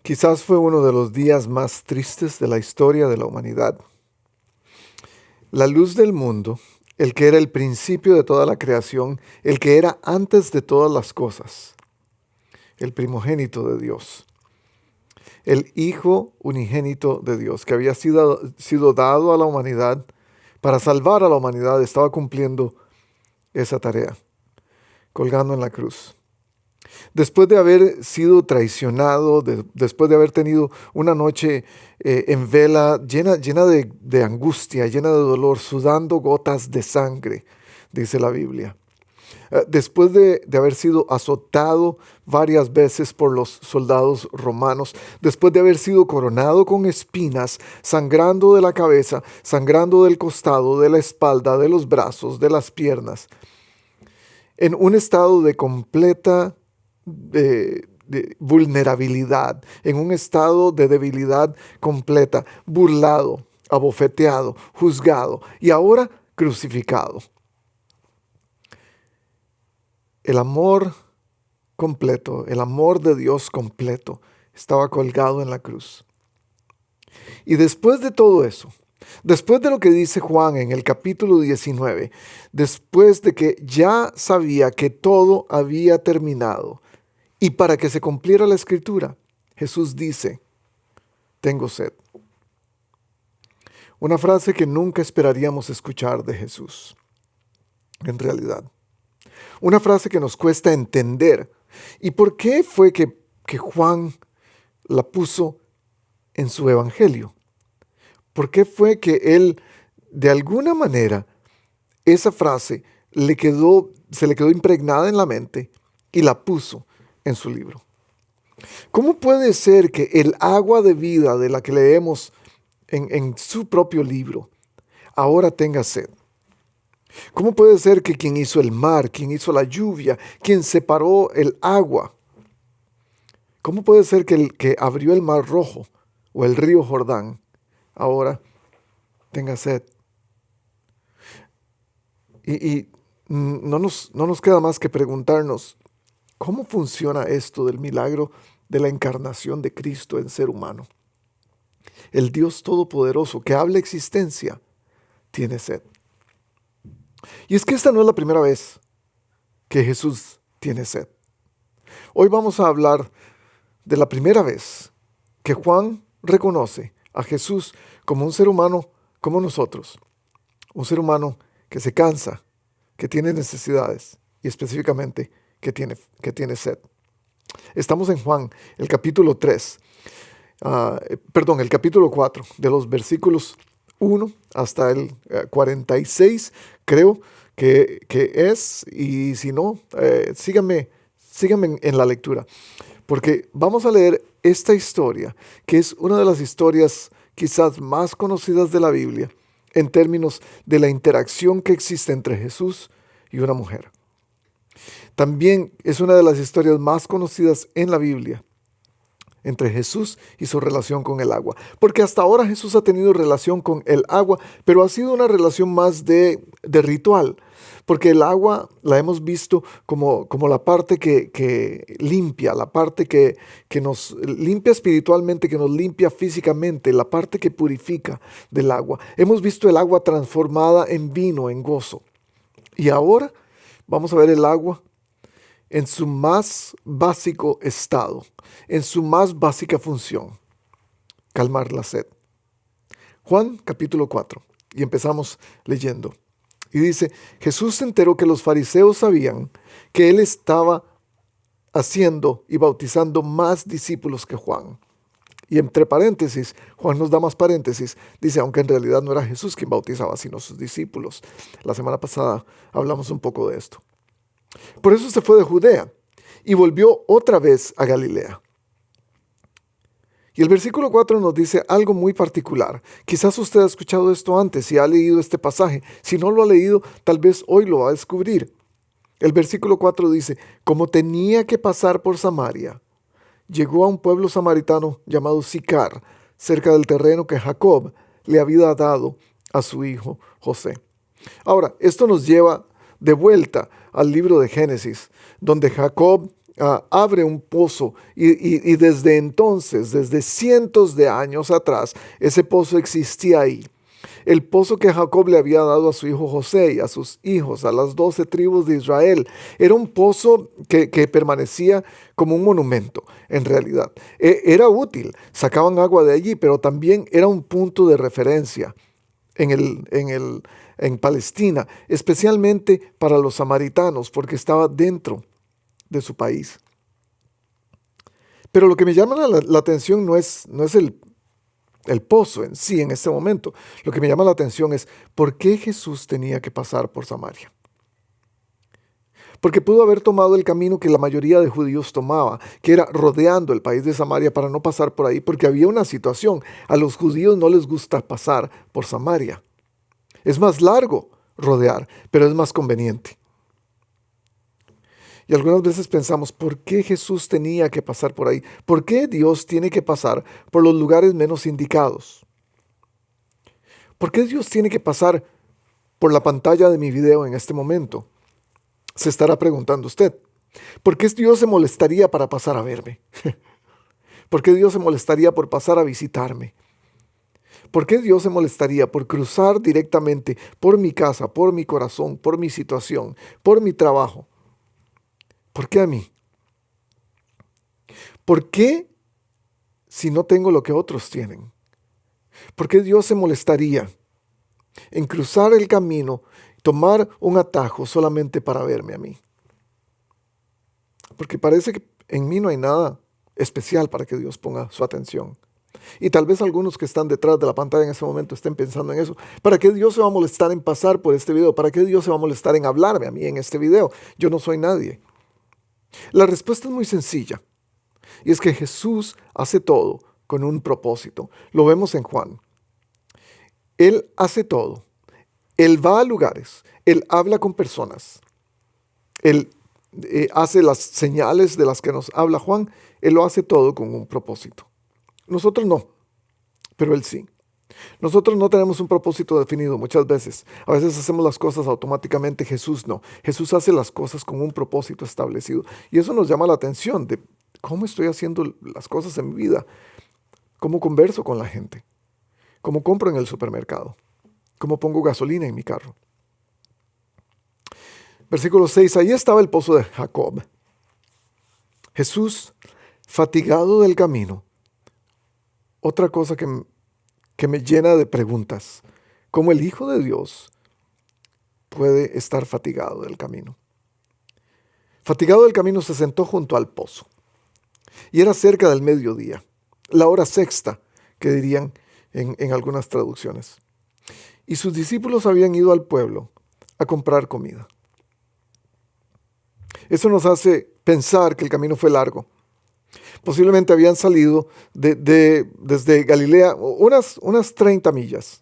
Quizás fue uno de los días más tristes de la historia de la humanidad. La luz del mundo, el que era el principio de toda la creación, el que era antes de todas las cosas, el primogénito de Dios, el Hijo unigénito de Dios, que había sido dado a la humanidad para salvar a la humanidad, estaba cumpliendo esa tarea, colgando en la cruz. Después de haber sido traicionado, después de haber tenido una noche en vela llena de angustia, llena de dolor, sudando gotas de sangre, dice la Biblia. Después de haber sido azotado varias veces por los soldados romanos, después de haber sido coronado con espinas, sangrando de la cabeza, sangrando del costado, de la espalda, de los brazos, de las piernas, en un estado de completa de vulnerabilidad, en un estado de debilidad completa, burlado, abofeteado, juzgado y ahora crucificado. El amor completo, el amor de Dios completo, estaba colgado en la cruz. Y después de todo eso, después de lo que dice Juan en el capítulo 19, después de que ya sabía que todo había terminado, y para que se cumpliera la escritura, Jesús dice, tengo sed. Una frase que nunca esperaríamos escuchar de Jesús, en realidad. Una frase que nos cuesta entender. ¿Y por qué fue que Juan la puso en su evangelio? ¿Por qué fue que él, de alguna manera, esa frase se le quedó impregnada en la mente y la puso en su libro? ¿Cómo puede ser que el agua de vida de la que leemos en su propio libro ahora tenga sed? ¿Cómo puede ser que quien hizo el mar, quien hizo la lluvia, quien separó el agua, cómo puede ser que el que abrió el mar rojo o el río Jordán ahora tenga sed? Y no nos queda más que preguntarnos, ¿cómo funciona esto del milagro de la encarnación de Cristo en ser humano? El Dios Todopoderoso que habla existencia tiene sed. Y es que esta no es la primera vez que Jesús tiene sed. Hoy vamos a hablar de la primera vez que Juan reconoce a Jesús como un ser humano como nosotros. Un ser humano que se cansa, que tiene necesidades y específicamente que tiene sed. Estamos en Juan, el capítulo 3, el capítulo 4, de los versículos 1 hasta el 46, creo que es, y si no, síganme en la lectura, porque vamos a leer esta historia, que es una de las historias quizás más conocidas de la Biblia, en términos de la interacción que existe entre Jesús y una mujer. También es una de las historias más conocidas en la Biblia entre Jesús y su relación con el agua. Porque hasta ahora Jesús ha tenido relación con el agua, pero ha sido una relación más de ritual. Porque el agua la hemos visto como la parte que limpia, la parte que nos limpia espiritualmente, que nos limpia físicamente, la parte que purifica del agua. Hemos visto el agua transformada en vino, en gozo. Y ahora vamos a ver el agua en su más básico estado, en su más básica función: calmar la sed. Juan capítulo 4, y empezamos leyendo. Y dice, Jesús se enteró que los fariseos sabían que él estaba haciendo y bautizando más discípulos que Juan. Y entre paréntesis, Juan nos da más paréntesis, dice, aunque en realidad no era Jesús quien bautizaba, sino sus discípulos. La semana pasada hablamos un poco de esto. Por eso se fue de Judea y volvió otra vez a Galilea. Y el versículo 4 nos dice algo muy particular. Quizás usted ha escuchado esto antes y ha leído este pasaje. Si no lo ha leído, tal vez hoy lo va a descubrir. El versículo 4 dice, como tenía que pasar por Samaria, llegó a un pueblo samaritano llamado Sicar, cerca del terreno que Jacob le había dado a su hijo José. Ahora, esto nos lleva de vuelta al libro de Génesis, donde Jacob abre un pozo y desde entonces, desde cientos de años atrás, ese pozo existía ahí. El pozo que Jacob le había dado a su hijo José y a sus hijos, a las 12 tribus de Israel, era un pozo que permanecía como un monumento, en realidad. Era útil, sacaban agua de allí, pero también era un punto de referencia en Palestina, especialmente para los samaritanos, porque estaba dentro de su país. Pero lo que me llama la atención no es el pozo en sí en este momento. Lo que me llama la atención es por qué Jesús tenía que pasar por Samaria. Porque pudo haber tomado el camino que la mayoría de judíos tomaba, que era rodeando el país de Samaria para no pasar por ahí, porque había una situación. A los judíos no les gusta pasar por Samaria. Es más largo rodear, pero es más conveniente. Y algunas veces pensamos, ¿por qué Jesús tenía que pasar por ahí? ¿Por qué Dios tiene que pasar por los lugares menos indicados? ¿Por qué Dios tiene que pasar por la pantalla de mi video en este momento? Se estará preguntando usted. ¿Por qué Dios se molestaría para pasar a verme? ¿Por qué Dios se molestaría por pasar a visitarme? ¿Por qué Dios se molestaría por cruzar directamente por mi casa, por mi corazón, por mi situación, por mi trabajo? ¿Por qué a mí? ¿Por qué si no tengo lo que otros tienen? ¿Por qué Dios se molestaría en cruzar el camino, tomar un atajo solamente para verme a mí? Porque parece que en mí no hay nada especial para que Dios ponga su atención. Y tal vez algunos que están detrás de la pantalla en ese momento estén pensando en eso. ¿Para qué Dios se va a molestar en pasar por este video? ¿Para qué Dios se va a molestar en hablarme a mí en este video? Yo no soy nadie. La respuesta es muy sencilla. Y es que Jesús hace todo con un propósito. Lo vemos en Juan. Él hace todo. Él va a lugares. Él habla con personas. Él hace las señales de las que nos habla Juan. Él lo hace todo con un propósito. Nosotros no, pero Él sí. Nosotros no tenemos un propósito definido muchas veces. A veces hacemos las cosas automáticamente, Jesús no. Jesús hace las cosas con un propósito establecido. Y eso nos llama la atención de cómo estoy haciendo las cosas en mi vida, cómo converso con la gente, cómo compro en el supermercado, cómo pongo gasolina en mi carro. Versículo 6, ahí estaba el pozo de Jacob. Jesús, fatigado del camino. Otra cosa que me llena de preguntas. ¿Cómo el Hijo de Dios puede estar fatigado del camino? Fatigado del camino se sentó junto al pozo. Y era cerca del mediodía, la hora sexta, que dirían en algunas traducciones. Y sus discípulos habían ido al pueblo a comprar comida. Eso nos hace pensar que el camino fue largo. Posiblemente habían salido desde Galilea unas 30 millas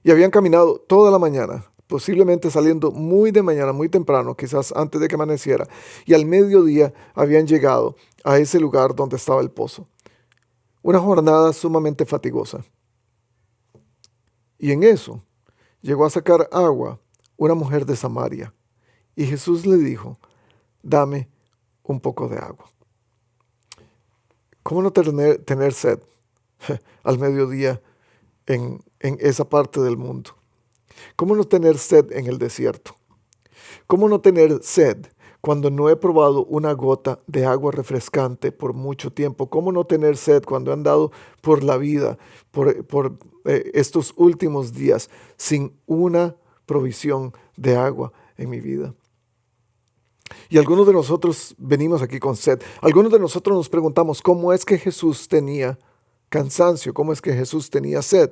y habían caminado toda la mañana, posiblemente saliendo muy de mañana, muy temprano, quizás antes de que amaneciera, y al mediodía habían llegado a ese lugar donde estaba el pozo. Una jornada sumamente fatigosa. Y en eso llegó a sacar agua una mujer de Samaria, y Jesús le dijo, dame un poco de agua. ¿Cómo no tener sed al mediodía en esa parte del mundo? ¿Cómo no tener sed en el desierto? ¿Cómo no tener sed cuando no he probado una gota de agua refrescante por mucho tiempo? ¿Cómo no tener sed cuando he andado por la vida, por estos últimos días, sin una provisión de agua en mi vida? Y algunos de nosotros venimos aquí con sed. Algunos de nosotros nos preguntamos, ¿cómo es que Jesús tenía cansancio? ¿Cómo es que Jesús tenía sed?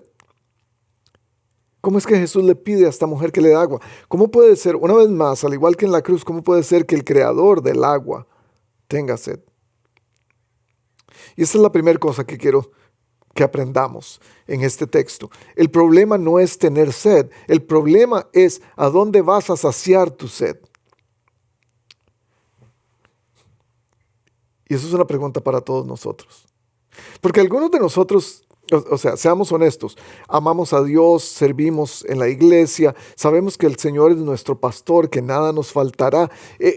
¿Cómo es que Jesús le pide a esta mujer que le dé agua? ¿Cómo puede ser, una vez más, al igual que en la cruz, cómo puede ser que el creador del agua tenga sed? Y esa es la primera cosa que quiero que aprendamos en este texto. El problema no es tener sed. El problema es a dónde vas a saciar tu sed. Y eso es una pregunta para todos nosotros. Porque algunos de nosotros O sea, seamos honestos, amamos a Dios, servimos en la iglesia, sabemos que el Señor es nuestro pastor, que nada nos faltará,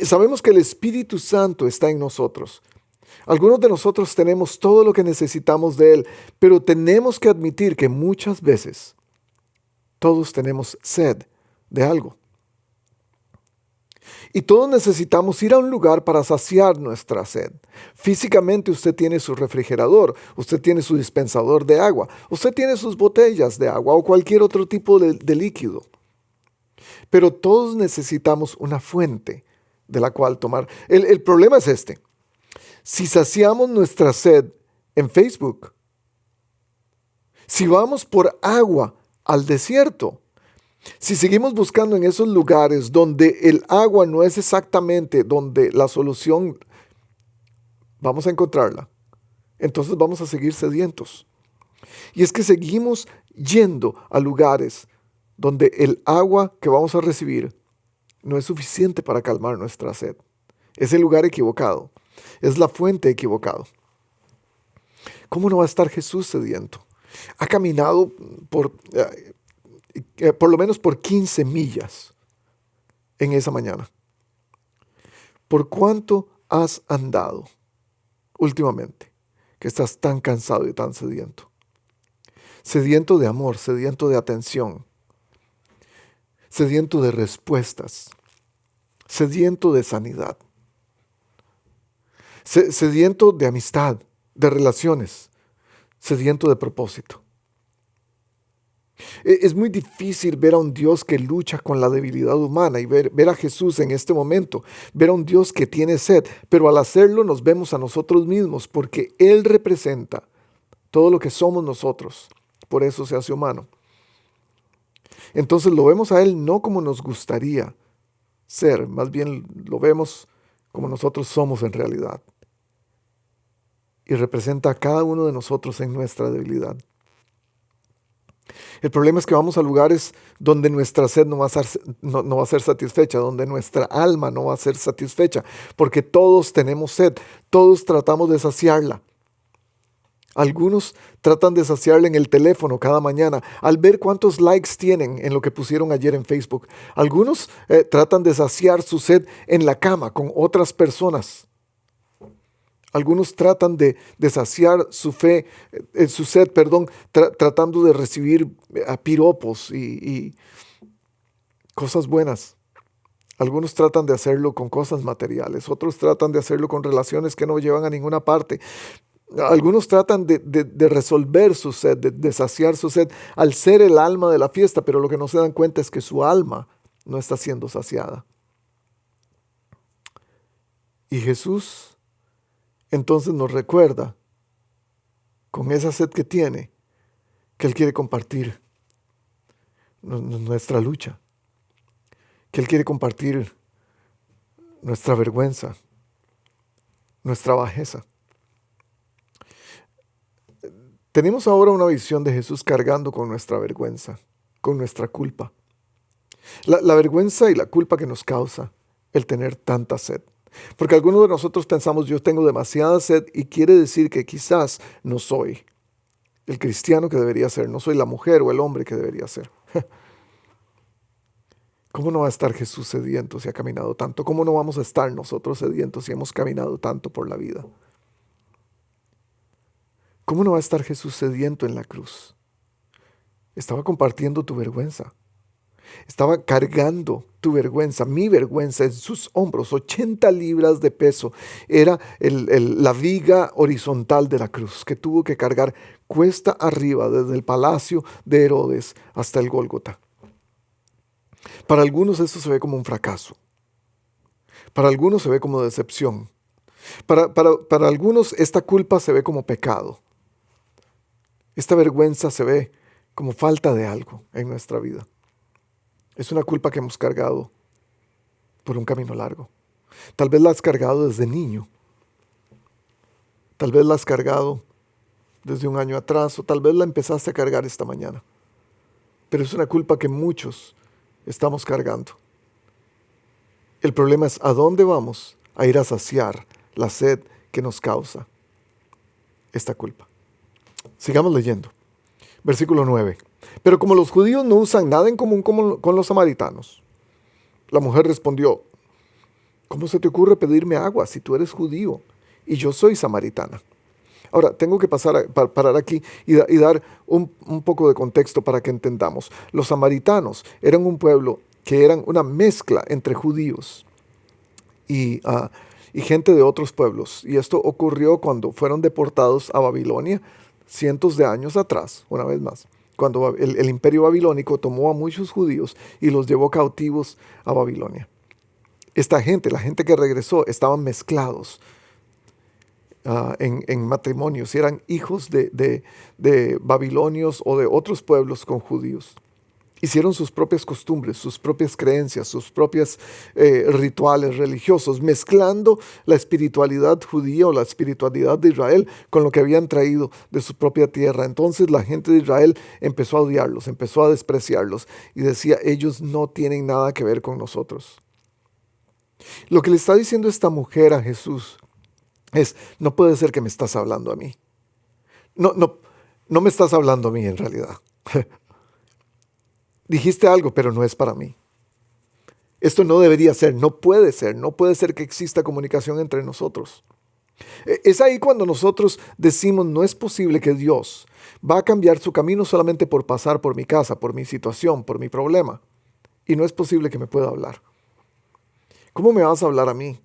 sabemos que el Espíritu Santo está en nosotros. Algunos de nosotros tenemos todo lo que necesitamos de Él, pero tenemos que admitir que muchas veces todos tenemos sed de algo. Y todos necesitamos ir a un lugar para saciar nuestra sed. Físicamente usted tiene su refrigerador, usted tiene su dispensador de agua, usted tiene sus botellas de agua o cualquier otro tipo de líquido. Pero todos necesitamos una fuente de la cual tomar. El problema es este. Si saciamos nuestra sed en Facebook, si vamos por agua al desierto, si seguimos buscando en esos lugares donde el agua no es exactamente donde la solución vamos a encontrarla, entonces vamos a seguir sedientos. Y es que seguimos yendo a lugares donde el agua que vamos a recibir no es suficiente para calmar nuestra sed. Es el lugar equivocado, es la fuente equivocada. ¿Cómo no va a estar Jesús sediento? Ha caminado por lo menos por 15 millas en esa mañana. ¿Por cuánto has andado últimamente que estás tan cansado y tan sediento? Sediento de amor, sediento de atención, sediento de respuestas, sediento de sanidad, sediento de amistad, de relaciones, sediento de propósito. Es muy difícil ver a un Dios que lucha con la debilidad humana y ver a Jesús en este momento, ver a un Dios que tiene sed, pero al hacerlo nos vemos a nosotros mismos porque Él representa todo lo que somos nosotros, por eso se hace humano. Entonces lo vemos a Él no como nos gustaría ser, más bien lo vemos como nosotros somos en realidad. Y representa a cada uno de nosotros en nuestra debilidad. El problema es que vamos a lugares donde nuestra sed no va a ser satisfecha, donde nuestra alma no va a ser satisfecha, porque todos tenemos sed, todos tratamos de saciarla. Algunos tratan de saciarla en el teléfono cada mañana, al ver cuántos likes tienen en lo que pusieron ayer en Facebook. Algunos tratan de saciar su sed en la cama con otras personas. Algunos tratan de saciar su sed, tratando de recibir piropos y cosas buenas. Algunos tratan de hacerlo con cosas materiales, otros tratan de hacerlo con relaciones que no llevan a ninguna parte. Algunos tratan de resolver su sed, de saciar su sed al ser el alma de la fiesta, pero lo que no se dan cuenta es que su alma no está siendo saciada. Y Jesús entonces nos recuerda, con esa sed que tiene, que Él quiere compartir nuestra lucha, que Él quiere compartir nuestra vergüenza, nuestra bajeza. Tenemos ahora una visión de Jesús cargando con nuestra vergüenza, con nuestra culpa. La vergüenza y la culpa que nos causa el tener tanta sed. Porque algunos de nosotros pensamos, yo tengo demasiada sed y quiere decir que quizás no soy el cristiano que debería ser, no soy la mujer o el hombre que debería ser. ¿Cómo no va a estar Jesús sediento si ha caminado tanto? ¿Cómo no vamos a estar nosotros sedientos si hemos caminado tanto por la vida? ¿Cómo no va a estar Jesús sediento en la cruz? Estaba compartiendo tu vergüenza. Estaba cargando tu vergüenza, mi vergüenza en sus hombros. 80 libras de peso era la viga horizontal de la cruz que tuvo que cargar cuesta arriba desde el palacio de Herodes hasta el Gólgota. Para algunos esto se ve como un fracaso. Para algunos se ve como decepción. Para algunos esta culpa se ve como pecado. Esta vergüenza se ve como falta de algo en nuestra vida. Es una culpa que hemos cargado por un camino largo. Tal vez la has cargado desde niño. Tal vez la has cargado desde un año atrás o tal vez la empezaste a cargar esta mañana. Pero es una culpa que muchos estamos cargando. El problema es a dónde vamos a ir a saciar la sed que nos causa esta culpa. Sigamos leyendo. Versículo 9. Pero como los judíos no usan nada en común con los samaritanos, la mujer respondió: ¿cómo se te ocurre pedirme agua si tú eres judío y yo soy samaritana? Ahora, tengo que parar aquí y dar un poco de contexto para que entendamos. Los samaritanos eran un pueblo que eran una mezcla entre judíos y, y gente de otros pueblos. Y esto ocurrió cuando fueron deportados a Babilonia cientos de años atrás, una vez más. Cuando el imperio babilónico tomó a muchos judíos y los llevó cautivos a Babilonia. Esta gente, la gente que regresó, estaban mezclados en matrimonios, eran hijos de babilonios o de otros pueblos con judíos. Hicieron sus propias costumbres, sus propias creencias, sus propios rituales religiosos, mezclando la espiritualidad judía o la espiritualidad de Israel con lo que habían traído de su propia tierra. Entonces la gente de Israel empezó a odiarlos, empezó a despreciarlos y decía: ellos no tienen nada que ver con nosotros. Lo que le está diciendo esta mujer a Jesús es: no puede ser que me estás hablando a mí. No me estás hablando a mí en realidad. Dijiste algo, pero no es para mí. Esto no debería ser, no puede ser que exista comunicación entre nosotros. Es ahí cuando nosotros decimos: no es posible que Dios va a cambiar su camino solamente por pasar por mi casa, por mi situación, por mi problema. Y no es posible que me pueda hablar. ¿Cómo me vas a hablar a mí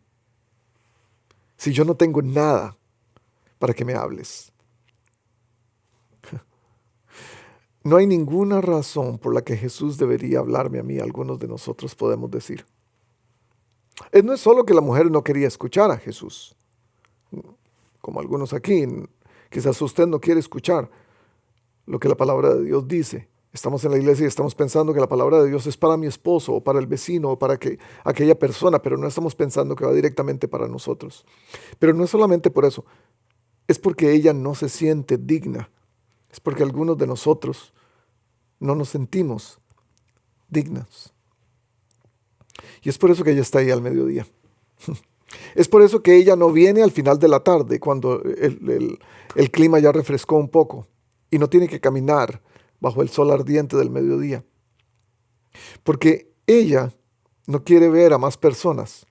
si yo no tengo nada para que me hables? No hay ninguna razón por la que Jesús debería hablarme a mí, algunos de nosotros podemos decir. No es solo que la mujer no quería escuchar a Jesús, como algunos aquí. Quizás usted no quiere escuchar lo que la palabra de Dios dice. Estamos en la iglesia y estamos pensando que la palabra de Dios es para mi esposo o para el vecino o para aquella persona, pero no estamos pensando que va directamente para nosotros. Pero no es solamente por eso, es porque ella no se siente digna. Es porque algunos de nosotros no nos sentimos dignos. Y es por eso que ella está ahí al mediodía. Es por eso que ella no viene al final de la tarde, cuando el clima ya refrescó un poco y no tiene que caminar bajo el sol ardiente del mediodía. Porque ella no quiere ver a más personas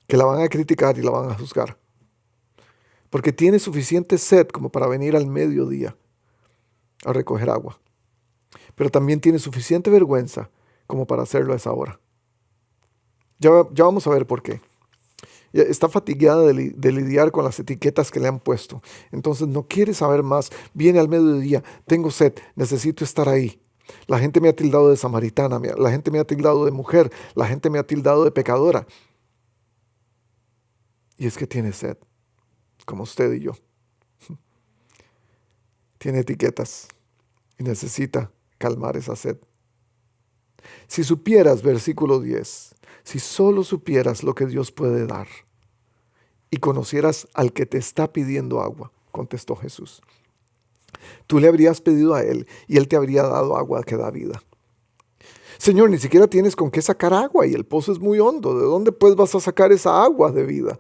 que la van a criticar y la van a juzgar. Porque tiene suficiente sed como para venir al mediodía a recoger agua. Pero también tiene suficiente vergüenza como para hacerlo a esa hora. Ya vamos a ver por qué. Está fatigada de lidiar con las etiquetas que le han puesto. Entonces no quiere saber más. Viene al mediodía: tengo sed, necesito estar ahí. La gente me ha tildado de samaritana, la gente me ha tildado de mujer, la gente me ha tildado de pecadora. Y es que tiene sed, como usted y yo. Tiene etiquetas y necesita calmar esa sed. Si supieras, versículo 10, si solo supieras lo que Dios puede dar y conocieras al que te está pidiendo agua, contestó Jesús, tú le habrías pedido a él y él te habría dado agua que da vida. Señor, ni siquiera tienes con qué sacar agua y el pozo es muy hondo. ¿De dónde pues vas a sacar esa agua de vida?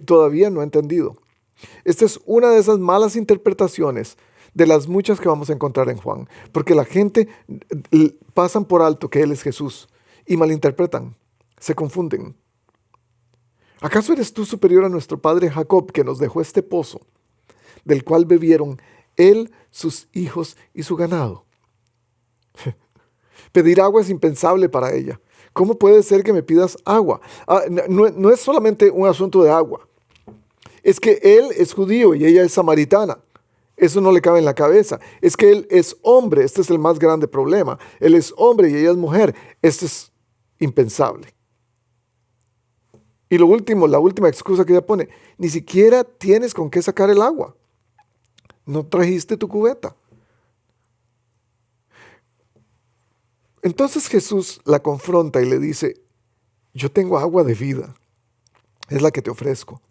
Todavía no he entendido. Esta es una de esas malas interpretaciones de las muchas que vamos a encontrar en Juan, porque la gente pasan por alto que Él es Jesús y malinterpretan, se confunden. ¿Acaso eres tú superior a nuestro padre Jacob, que nos dejó este pozo, del cual bebieron él, sus hijos y su ganado? Pedir agua es impensable para ella. ¿Cómo puede ser que me pidas agua? No es solamente un asunto de agua. Es que él es judío y ella es samaritana. Eso no le cabe en la cabeza. Es que él es hombre. Este es el más grande problema. Él es hombre y ella es mujer. Esto es impensable. Y la última excusa que ella pone: ni siquiera tienes con qué sacar el agua. No trajiste tu cubeta. Entonces Jesús la confronta y le dice: yo tengo agua de vida. Es la que te ofrezco.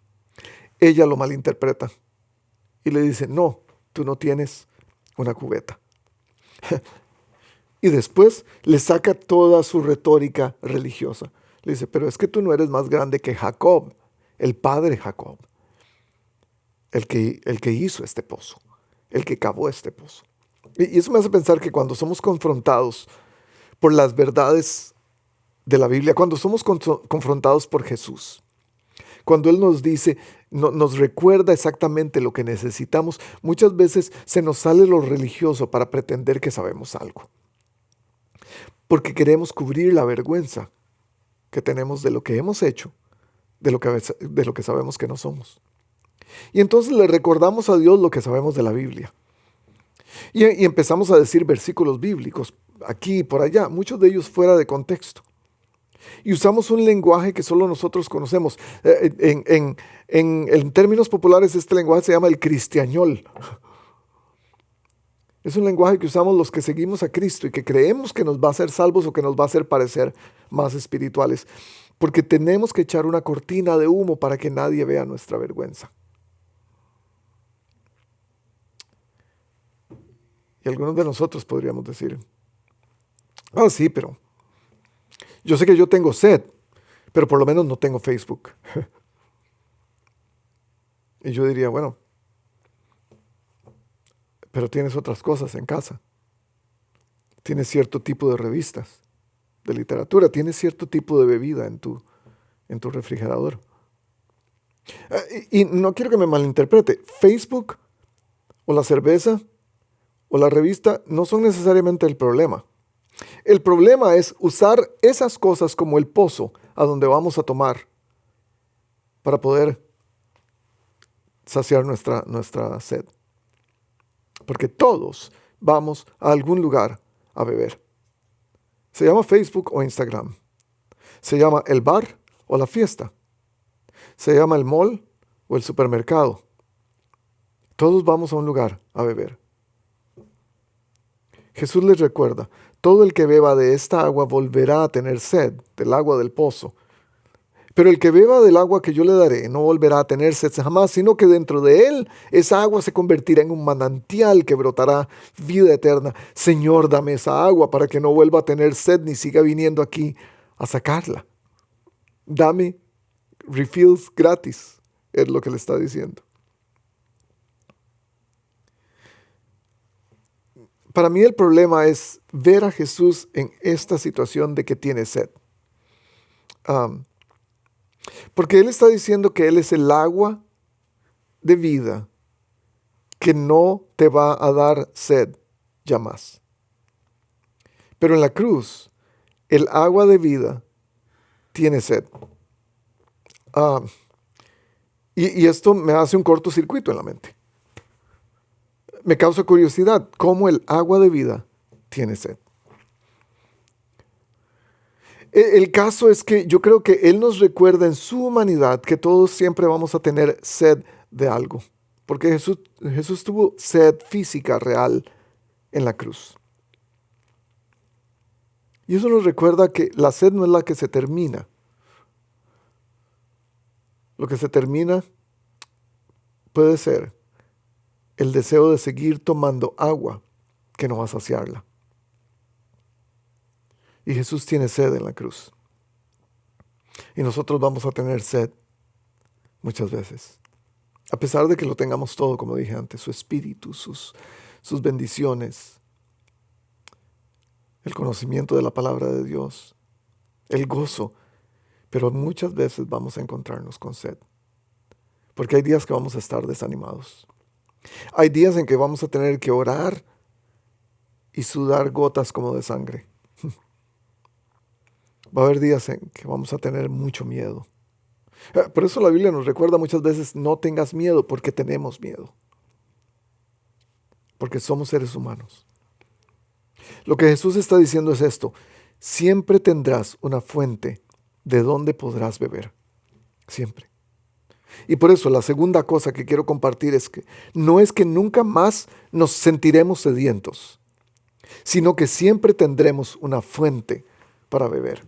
Ella lo malinterpreta y le dice: no, tú no tienes una cubeta. Y después le saca toda su retórica religiosa. Le dice: pero es que tú no eres más grande que Jacob, el padre Jacob, el que hizo este pozo, el que cavó este pozo. Y eso me hace pensar que cuando somos confrontados por las verdades de la Biblia, cuando somos confrontados por Jesús, cuando Él nos dice, nos recuerda exactamente lo que necesitamos, muchas veces se nos sale lo religioso para pretender que sabemos algo. Porque queremos cubrir la vergüenza que tenemos de lo que hemos hecho, de lo que sabemos que no somos. Y entonces le recordamos a Dios lo que sabemos de la Biblia. Y empezamos a decir versículos bíblicos, aquí y por allá, muchos de ellos fuera de contexto. Y usamos un lenguaje que solo nosotros conocemos. En términos populares, este lenguaje se llama el cristiañol. Es un lenguaje que usamos los que seguimos a Cristo y que creemos que nos va a hacer salvos o que nos va a hacer parecer más espirituales. Porque tenemos que echar una cortina de humo para que nadie vea nuestra vergüenza. Y algunos de nosotros podríamos decir, sí, pero yo sé que yo tengo sed, pero por lo menos no tengo Facebook. Y yo diría, bueno, pero tienes otras cosas en casa. Tienes cierto tipo de revistas, de literatura, tienes cierto tipo de bebida en tu refrigerador. Y no quiero que me malinterprete, Facebook o la cerveza o la revista no son necesariamente el problema. El problema es usar esas cosas como el pozo a donde vamos a tomar para poder saciar nuestra sed. Porque todos vamos a algún lugar a beber. Se llama Facebook o Instagram. Se llama el bar o la fiesta. Se llama el mall o el supermercado. Todos vamos a un lugar a beber. Jesús les recuerda, todo el que beba de esta agua volverá a tener sed, del agua del pozo. Pero el que beba del agua que yo le daré no volverá a tener sed jamás, sino que dentro de él esa agua se convertirá en un manantial que brotará vida eterna. Señor, dame esa agua para que no vuelva a tener sed ni siga viniendo aquí a sacarla. Dame refills gratis, es lo que le está diciendo. Para mí el problema es ver a Jesús en esta situación de que tiene sed. Porque Él está diciendo que Él es el agua de vida que no te va a dar sed ya más. Pero en la cruz, el agua de vida tiene sed. Y esto me hace un cortocircuito en la mente. Me causa curiosidad cómo el agua de vida tiene sed. El caso es que yo creo que Él nos recuerda en su humanidad que todos siempre vamos a tener sed de algo. Porque Jesús tuvo sed física real en la cruz. Y eso nos recuerda que la sed no es la que se termina. Lo que se termina puede ser el deseo de seguir tomando agua que no va a saciarla. Y Jesús tiene sed en la cruz. Y nosotros vamos a tener sed muchas veces. A pesar de que lo tengamos todo, como dije antes, su espíritu, sus bendiciones, el conocimiento de la palabra de Dios, el gozo. Pero muchas veces vamos a encontrarnos con sed. Porque hay días que vamos a estar desanimados. Hay días en que vamos a tener que orar y sudar gotas como de sangre. Va a haber días en que vamos a tener mucho miedo. Por eso la Biblia nos recuerda muchas veces, no tengas miedo, porque tenemos miedo. Porque somos seres humanos. Lo que Jesús está diciendo es esto: siempre tendrás una fuente de donde podrás beber. Siempre. Y por eso la segunda cosa que quiero compartir es que no es que nunca más nos sentiremos sedientos, sino que siempre tendremos una fuente para beber.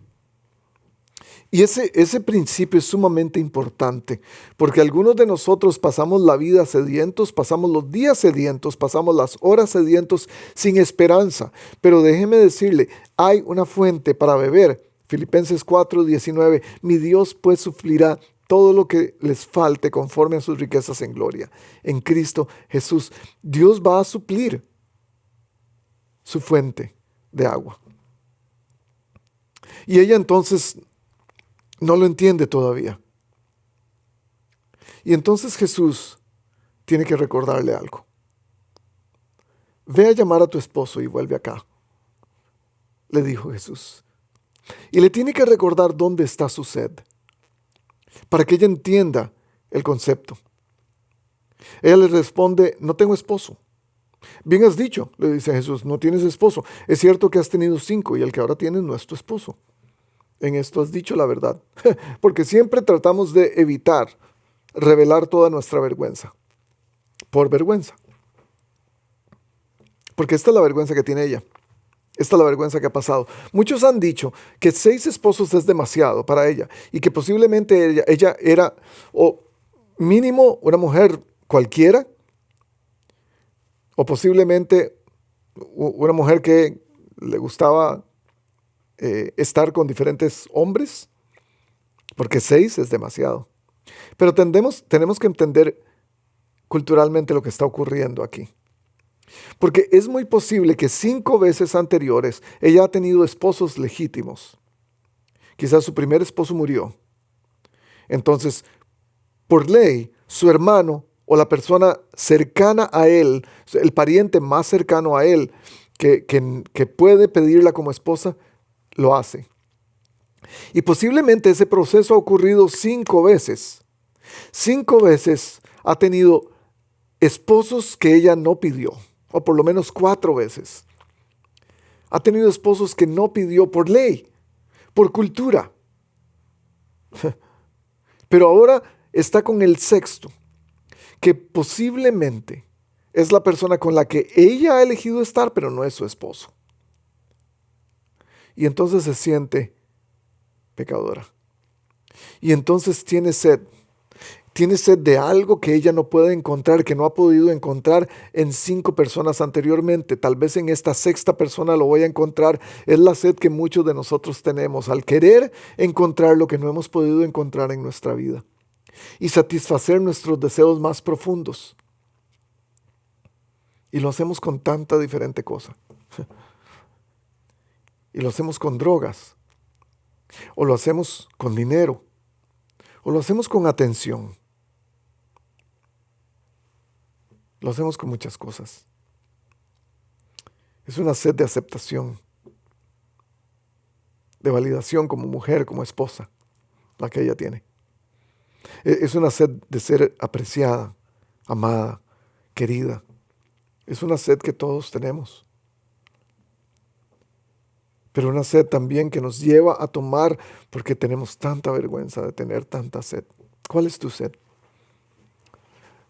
Y ese principio es sumamente importante, porque algunos de nosotros pasamos la vida sedientos, pasamos los días sedientos, pasamos las horas sedientos sin esperanza. Pero déjeme decirle, hay una fuente para beber. Filipenses 4:19, mi Dios pues suplirá todo lo que les falte conforme a sus riquezas en gloria. En Cristo Jesús, Dios va a suplir su fuente de agua. Y ella entonces no lo entiende todavía. Y entonces Jesús tiene que recordarle algo. Ve a llamar a tu esposo y vuelve acá, le dijo Jesús. Y le tiene que recordar dónde está su sed, para que ella entienda el concepto. Ella le responde, no tengo esposo. Bien has dicho, le dice Jesús, no tienes esposo. Es cierto que has tenido 5 y el que ahora tienes no es tu esposo. En esto has dicho la verdad. Porque siempre tratamos de evitar revelar toda nuestra vergüenza. Por vergüenza. Porque esta es la vergüenza que tiene ella. Esta es la vergüenza que ha pasado. Muchos han dicho que 6 esposos es demasiado para ella y que posiblemente ella era, o mínimo, una mujer cualquiera, o posiblemente una mujer que le gustaba estar con diferentes hombres, porque 6 es demasiado. Pero tenemos que entender culturalmente lo que está ocurriendo aquí. Porque es muy posible que 5 veces anteriores ella ha tenido esposos legítimos. Quizás su primer esposo murió. Entonces, por ley, su hermano o la persona cercana a él, el pariente más cercano a él, que puede pedirla como esposa, lo hace. Y posiblemente ese proceso ha ocurrido 5 veces. 5 veces ha tenido esposos que ella no pidió. O por lo menos 4 veces. Ha tenido esposos que no pidió por ley, por cultura. Pero ahora está con el 6º, que posiblemente es la persona con la que ella ha elegido estar, pero no es su esposo. Y entonces se siente pecadora. Y entonces tiene sed. Tiene sed de algo que ella no puede encontrar, que no ha podido encontrar en 5 personas anteriormente. Tal vez en esta 6ª persona lo voy a encontrar. Es la sed que muchos de nosotros tenemos al querer encontrar lo que no hemos podido encontrar en nuestra vida y satisfacer nuestros deseos más profundos. Y lo hacemos con tanta diferente cosa. Y lo hacemos con drogas, o lo hacemos con dinero, o lo hacemos con atención. Lo hacemos con muchas cosas. Es una sed de aceptación, de validación como mujer, como esposa, la que ella tiene. Es una sed de ser apreciada, amada, querida. Es una sed que todos tenemos. Pero una sed también que nos lleva a tomar porque tenemos tanta vergüenza de tener tanta sed. ¿Cuál es tu sed?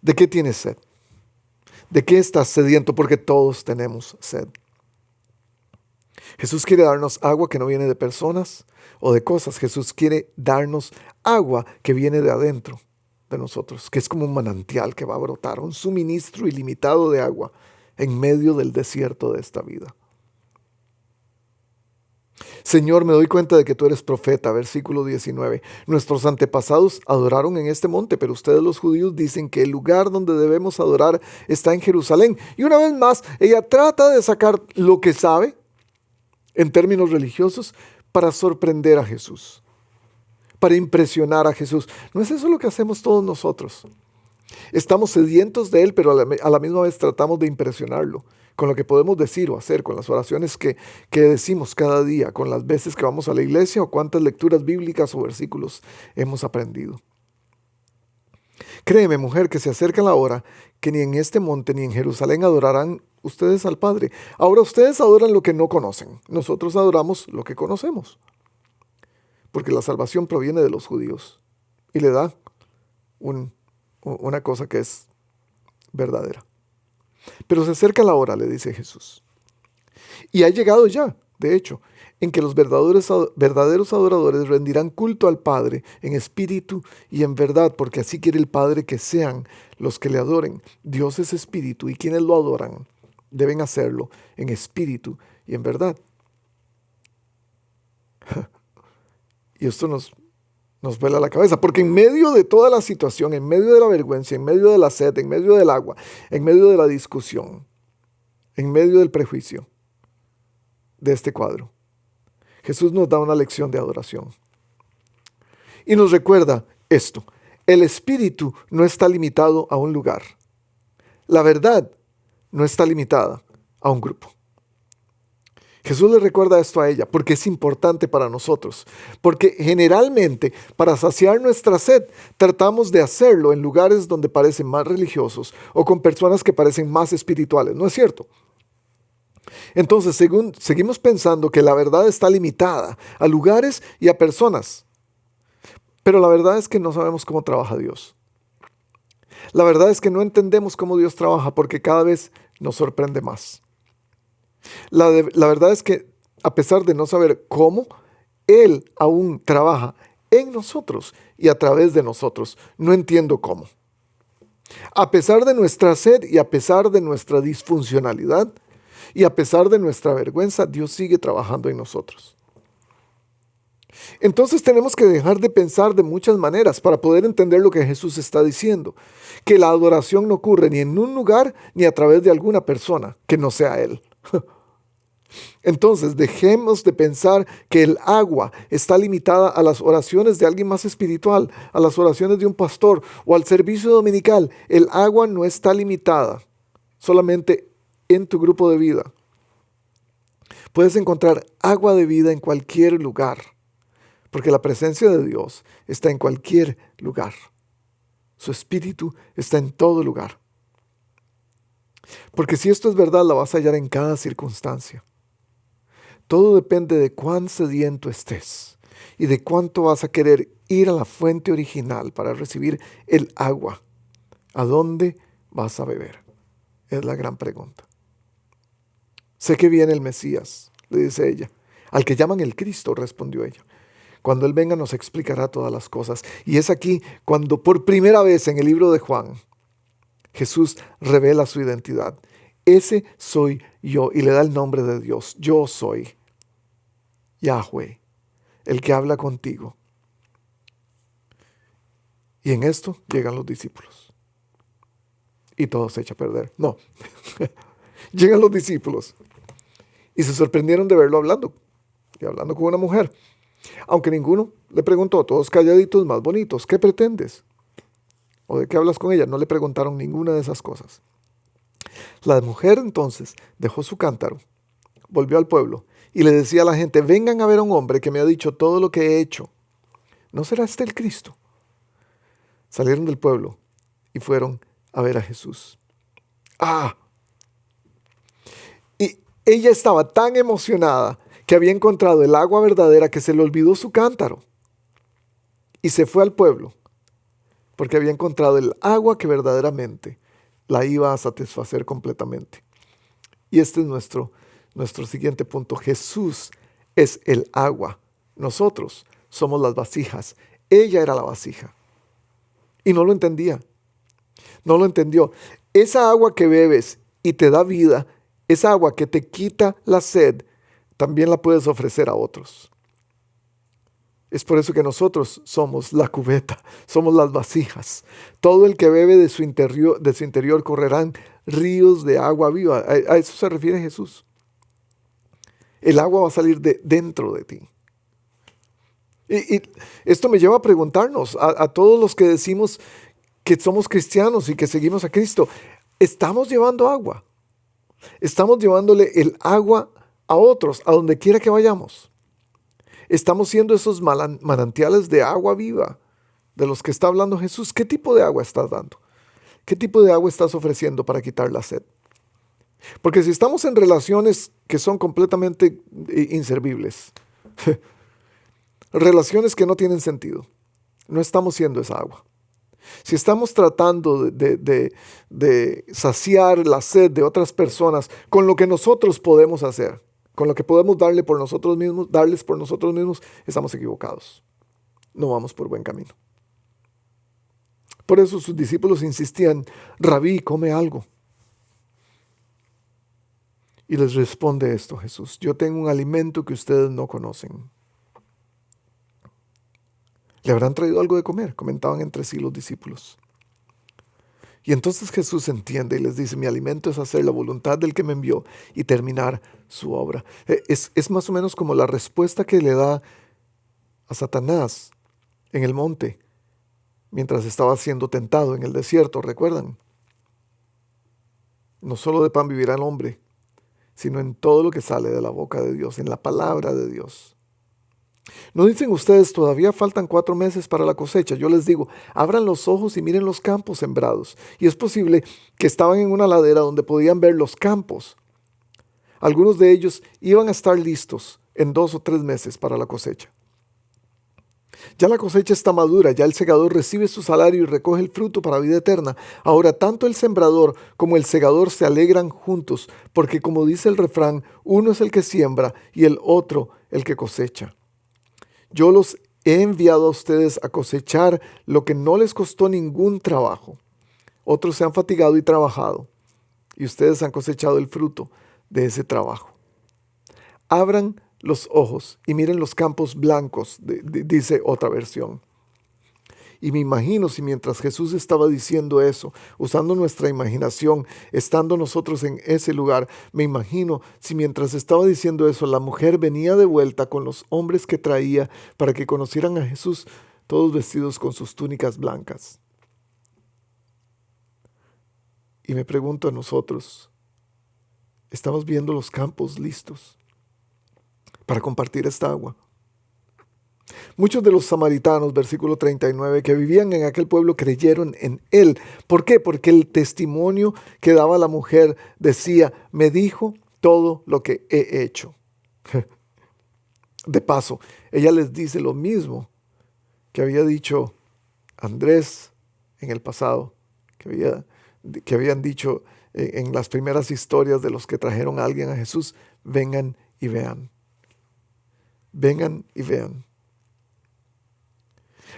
¿De qué tienes sed? ¿De qué estás sediento? Porque todos tenemos sed. Jesús quiere darnos agua que no viene de personas o de cosas. Jesús quiere darnos agua que viene de adentro de nosotros, que es como un manantial que va a brotar, un suministro ilimitado de agua en medio del desierto de esta vida. Señor, me doy cuenta de que tú eres profeta, versículo 19. Nuestros antepasados adoraron en este monte, pero ustedes los judíos dicen que el lugar donde debemos adorar está en Jerusalén. Y una vez más, ella trata de sacar lo que sabe en términos religiosos para sorprender a Jesús, para impresionar a Jesús. ¿No es eso lo que hacemos todos nosotros? Estamos sedientos de Él, pero a la misma vez tratamos de impresionarlo con lo que podemos decir o hacer, con las oraciones que decimos cada día, con las veces que vamos a la iglesia o cuántas lecturas bíblicas o versículos hemos aprendido. Créeme, mujer, que se acerca la hora que ni en este monte ni en Jerusalén adorarán ustedes al Padre. Ahora ustedes adoran lo que no conocen. Nosotros adoramos lo que conocemos. Porque la salvación proviene de los judíos y le da una cosa que es verdadera. Pero se acerca la hora, le dice Jesús. Y ha llegado ya, de hecho, en que los verdaderos adoradores rendirán culto al Padre en espíritu y en verdad, porque así quiere el Padre que sean los que le adoren. Dios es espíritu y quienes lo adoran deben hacerlo en espíritu y en verdad. Y esto nos vuela la cabeza, porque en medio de toda la situación, en medio de la vergüenza, en medio de la sed, en medio del agua, en medio de la discusión, en medio del prejuicio, de este cuadro. Jesús nos da una lección de adoración. Y nos recuerda esto: el espíritu no está limitado a un lugar. La verdad no está limitada a un grupo. Jesús le recuerda esto a ella porque es importante para nosotros. Porque generalmente, para saciar nuestra sed, tratamos de hacerlo en lugares donde parecen más religiosos o con personas que parecen más espirituales. ¿No es cierto? Entonces, seguimos pensando que la verdad está limitada a lugares y a personas. Pero la verdad es que no sabemos cómo trabaja Dios. La verdad es que no entendemos cómo Dios trabaja porque cada vez nos sorprende más. La verdad es que a pesar de no saber cómo, Él aún trabaja en nosotros y a través de nosotros. No entiendo cómo. A pesar de nuestra sed y a pesar de nuestra disfuncionalidad y a pesar de nuestra vergüenza, Dios sigue trabajando en nosotros. Entonces tenemos que dejar de pensar de muchas maneras para poder entender lo que Jesús está diciendo. Que la adoración no ocurre ni en un lugar ni a través de alguna persona que no sea Él. Entonces dejemos de pensar que el agua está limitada a las oraciones de alguien más espiritual, a las oraciones de un pastor o al servicio dominical. El agua no está limitada solamente en tu grupo de vida. Puedes encontrar agua de vida en cualquier lugar, porque la presencia de Dios está en cualquier lugar. Su espíritu está en todo lugar. Porque si esto es verdad, la vas a hallar en cada circunstancia. Todo depende de cuán sediento estés y de cuánto vas a querer ir a la fuente original para recibir el agua. ¿A dónde vas a beber? Es la gran pregunta. Sé que viene el Mesías, le dice ella. Al que llaman el Cristo, respondió ella. Cuando Él venga nos explicará todas las cosas. Y es aquí cuando por primera vez en el libro de Juan, Jesús revela su identidad. Ese soy yo, y le da el nombre de Dios. Yo soy Yahweh, el que habla contigo. Y en esto llegan los discípulos. Y todo se echa a perder. No, llegan los discípulos. Y se sorprendieron de verlo hablando. Y hablando con una mujer. Aunque ninguno le preguntó, todos calladitos, más bonitos, ¿qué pretendes? ¿O de qué hablas con ella? No le preguntaron ninguna de esas cosas. La mujer entonces dejó su cántaro, volvió al pueblo y le decía a la gente: vengan a ver a un hombre que me ha dicho todo lo que he hecho. ¿No será este el Cristo? Salieron del pueblo y fueron a ver a Jesús. Y ella estaba tan emocionada que había encontrado el agua verdadera que se le olvidó su cántaro. Y se fue al pueblo porque había encontrado el agua que verdaderamente la iba a satisfacer completamente. Y este es nuestro siguiente punto. Jesús es el agua. Nosotros somos las vasijas. Ella era la vasija. Y no lo entendía. No lo entendió. Esa agua que bebes y te da vida, esa agua que te quita la sed, también la puedes ofrecer a otros. Es por eso que nosotros somos la cubeta, somos las vasijas. Todo el que bebe de su interior correrán ríos de agua viva. A eso se refiere Jesús. El agua va a salir de dentro de ti. Y esto me lleva a preguntarnos a todos los que decimos que somos cristianos y que seguimos a Cristo. ¿Estamos llevando agua? ¿Estamos llevándole el agua a otros, a donde quiera que vayamos? ¿Estamos siendo esos manantiales de agua viva de los que está hablando Jesús? ¿Qué tipo de agua estás dando? ¿Qué tipo de agua estás ofreciendo para quitar la sed? Porque si estamos en relaciones que son completamente inservibles, relaciones que no tienen sentido, no estamos siendo esa agua. Si estamos tratando de saciar la sed de otras personas con lo que nosotros podemos hacer, con lo que podemos darles por nosotros mismos, estamos equivocados. No vamos por buen camino. Por eso sus discípulos insistían: Rabí, come algo. Y les responde esto Jesús: yo tengo un alimento que ustedes no conocen. ¿Le habrán traído algo de comer?, comentaban entre sí los discípulos. Y entonces Jesús entiende y les dice, mi alimento es hacer la voluntad del que me envió y terminar su obra. Es más o menos como la respuesta que le da a Satanás en el monte, mientras estaba siendo tentado en el desierto, ¿recuerdan? No solo de pan vivirá el hombre, sino en todo lo que sale de la boca de Dios, en la palabra de Dios. ¿No dicen ustedes, todavía faltan 4 meses para la cosecha? Yo les digo, abran los ojos y miren los campos sembrados. Y es posible que estaban en una ladera donde podían ver los campos. Algunos de ellos iban a estar listos en 2 o 3 meses para la cosecha. Ya la cosecha está madura, ya el segador recibe su salario y recoge el fruto para vida eterna. Ahora tanto el sembrador como el segador se alegran juntos, porque como dice el refrán, uno es el que siembra y el otro el que cosecha. Yo los he enviado a ustedes a cosechar lo que no les costó ningún trabajo. Otros se han fatigado y trabajado, y ustedes han cosechado el fruto de ese trabajo. Abran los ojos y miren los campos blancos, dice otra versión. Y me imagino si mientras Jesús estaba diciendo eso, usando nuestra imaginación, estando nosotros en ese lugar, me imagino si mientras estaba diciendo eso, la mujer venía de vuelta con los hombres que traía para que conocieran a Jesús, todos vestidos con sus túnicas blancas. Y me pregunto a nosotros, ¿estamos viendo los campos listos para compartir esta agua? Muchos de los samaritanos, versículo 39, que vivían en aquel pueblo creyeron en él. ¿Por qué? Porque el testimonio que daba la mujer decía, me dijo todo lo que he hecho. De paso, ella les dice lo mismo que había dicho Andrés en el pasado, que habían dicho en las primeras historias de los que trajeron a alguien a Jesús, vengan y vean. Vengan y vean.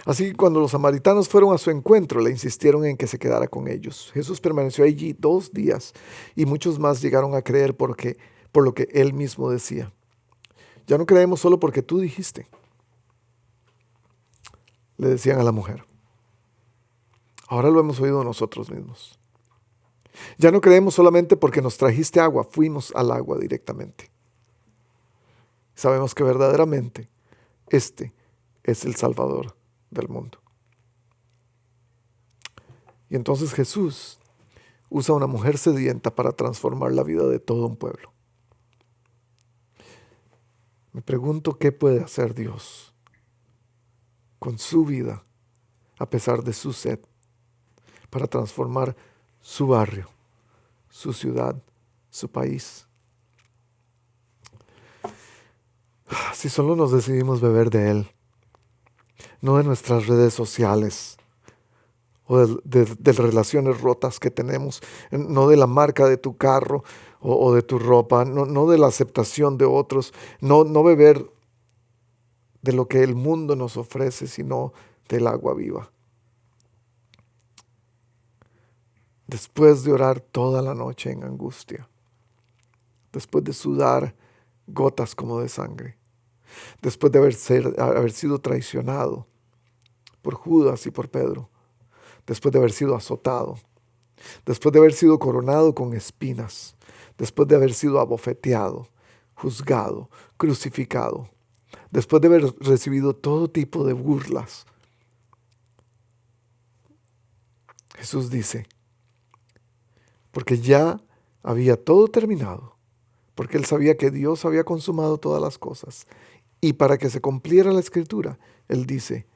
Así que cuando los samaritanos fueron a su encuentro, le insistieron en que se quedara con ellos. Jesús permaneció allí 2 días y muchos más llegaron a creer por lo que él mismo decía. Ya no creemos solo porque tú dijiste, le decían a la mujer. Ahora lo hemos oído nosotros mismos. Ya no creemos solamente porque nos trajiste agua, fuimos al agua directamente. Sabemos que verdaderamente este es el Salvador del mundo. Y entonces Jesús usa a una mujer sedienta para transformar la vida de todo un pueblo. Me pregunto qué puede hacer Dios con su vida, a pesar de su sed, para transformar su barrio, su ciudad, su país. Si solo nos decidimos beber de Él, no de nuestras redes sociales o de relaciones rotas que tenemos, no de la marca de tu carro o de tu ropa, no de la aceptación de otros, no beber de lo que el mundo nos ofrece, sino del agua viva. Después de orar toda la noche en angustia, después de sudar gotas como de sangre, después de haber sido traicionado por Judas y por Pedro, después de haber sido azotado, después de haber sido coronado con espinas, después de haber sido abofeteado, juzgado, crucificado, después de haber recibido todo tipo de burlas. Jesús dice, porque ya había todo terminado, porque él sabía que Dios había consumado todas las cosas, y para que se cumpliera la escritura, él dice,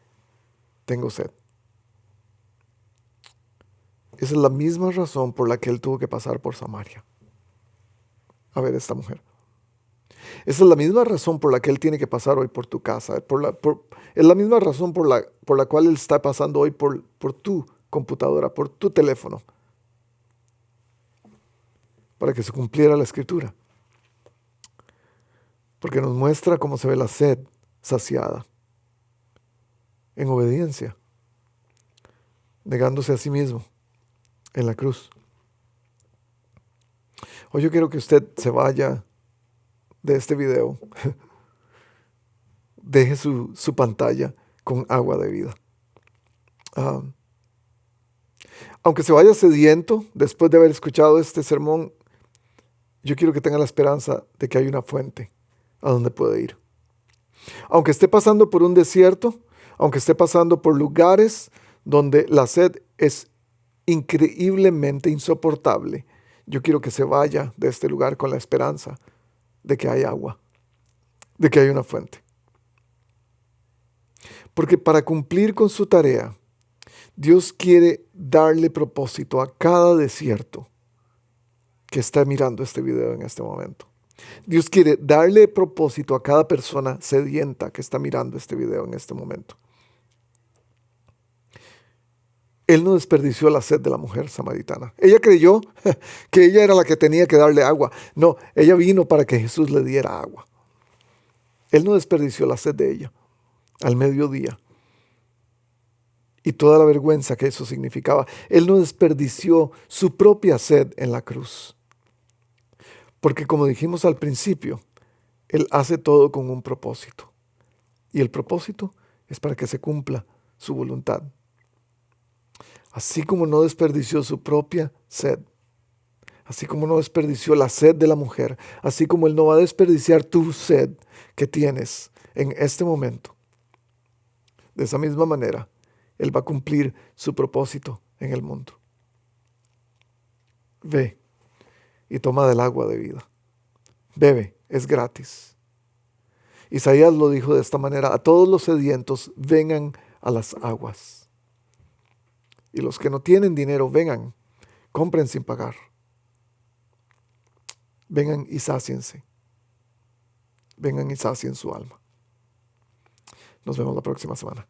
tengo sed. Esa es la misma razón por la que él tuvo que pasar por Samaria a ver a esta mujer. Esa es la misma razón por la que él tiene que pasar hoy por tu casa. Es la misma razón por la cual él está pasando hoy por tu computadora, por tu teléfono, para que se cumpliera la escritura. Porque nos muestra cómo se ve la sed saciada en obediencia, negándose a sí mismo en la cruz. Hoy yo quiero que usted se vaya de este video, deje su pantalla con agua de vida. Aunque se vaya sediento después de haber escuchado este sermón, yo quiero que tenga la esperanza de que hay una fuente a donde puede ir. Aunque esté pasando por un desierto, aunque esté pasando por lugares donde la sed es increíblemente insoportable, yo quiero que se vaya de este lugar con la esperanza de que hay agua, de que hay una fuente. Porque para cumplir con su tarea, Dios quiere darle propósito a cada desierto que está mirando este video en este momento. Dios quiere darle propósito a cada persona sedienta que está mirando este video en este momento. Él no desperdició la sed de la mujer samaritana. Ella creyó que ella era la que tenía que darle agua. No, ella vino para que Jesús le diera agua. Él no desperdició la sed de ella al mediodía y toda la vergüenza que eso significaba. Él no desperdició su propia sed en la cruz. Porque como dijimos al principio, Él hace todo con un propósito. Y el propósito es para que se cumpla su voluntad. Así como no desperdició su propia sed, así como no desperdició la sed de la mujer, así como Él no va a desperdiciar tu sed que tienes en este momento. De esa misma manera, Él va a cumplir su propósito en el mundo. Ve y toma del agua de vida. Bebe, es gratis. Isaías lo dijo de esta manera: a todos los sedientos vengan a las aguas. Y los que no tienen dinero, vengan, compren sin pagar. Vengan y sáciense. Vengan y sacien su alma. Nos vemos la próxima semana.